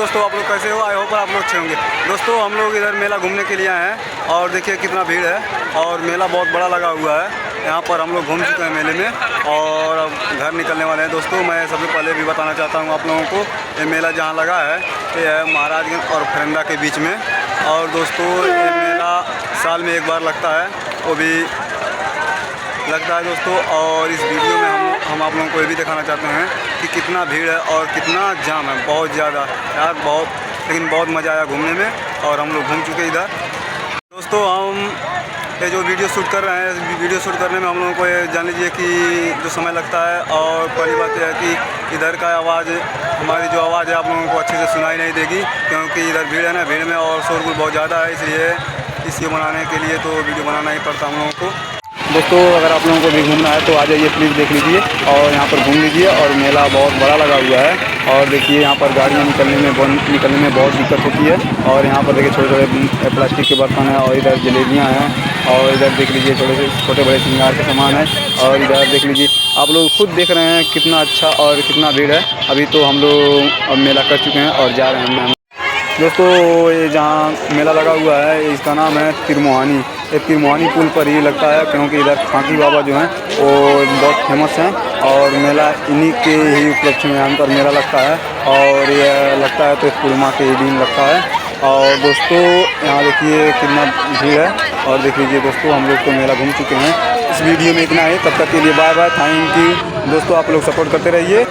दोस्तों, आप लोग कैसे हो? आई होप आप लोग अच्छे होंगे। दोस्तों, हम लोग इधर मेला घूमने के लिए आए हैं और देखिए कितना भीड़ है और मेला बहुत बड़ा लगा हुआ है। यहाँ पर हम लोग घूम चुके हैं मेले में और अब घर निकलने वाले हैं। दोस्तों, मैं सबसे पहले भी बताना चाहता हूँ आप लोगों को, ये मेला जहाँ लगा है ये है महाराजगंज और फरंदा के बीच में। और दोस्तों, ये मेला साल में एक बार लगता है, वो भी लगता है दोस्तों। और इस वीडियो में हम आप लोगों को ये भी दिखाना चाहते हैं कि कितना भीड़ है और कितना जाम है, बहुत ज़्यादा यार, लेकिन बहुत मज़ा आया घूमने में और हम लोग घूम चुके इधर। दोस्तों, हम ये जो वीडियो शूट कर रहे हैं, वीडियो शूट करने में हम लोगों को ये जान लीजिए कि जो समय लगता है। और पहली बात यह है कि इधर का आवाज़, हमारी जो आवाज़ है आप लोगों को अच्छे से सुनाई नहीं देगी, क्योंकि इधर भीड़ है ना, भीड़ में और शोरगुल बहुत ज़्यादा है। इसलिए इसे बनाने के लिए तो वीडियो बनाना ही पड़ता हम लोगों को। दोस्तों, अगर आप लोगों को भी घूमना है तो आ जाइए, प्लीज़ देख लीजिए और यहाँ पर घूम लीजिए। और मेला बहुत बड़ा लगा हुआ है और देखिए यहाँ पर गाड़ियाँ निकलने में बहुत दिक्कत होती है। और यहाँ पर देखिए छोटे छोटे प्लास्टिक के बर्तन हैं और इधर जलेबियाँ हैं और इधर देख लीजिए छोटे बड़े श्रृंगार के सामान है। और इधर देख लीजिए, आप लोग खुद देख रहे हैं कितना अच्छा और कितना भीड़ है। अभी तो हम लोग अब मेला कर चुके हैं और जा रहे हैं। दोस्तों, ये जहाँ मेला लगा हुआ है इसका नाम है तिरमोहानी। ये तिरमोहानी पुल पर ही लगता है, क्योंकि इधर खाकी बाबा जो हैं वो बहुत फेमस हैं और मेला इन्हीं के ही उपलक्ष्य में यहाँ पर मेला लगता है। और ये लगता है तो पूर्णिमा के ही दिन लगता है। और दोस्तों, यहाँ देखिए कितना भीड़ है और देख लीजिए दोस्तों, हम लोग तो मेला घूम चुके हैं। इस वीडियो में इतना है, तब तक के लिए बाय बाय, थैंक यू। दोस्तों, आप लोग सपोर्ट करते रहिए।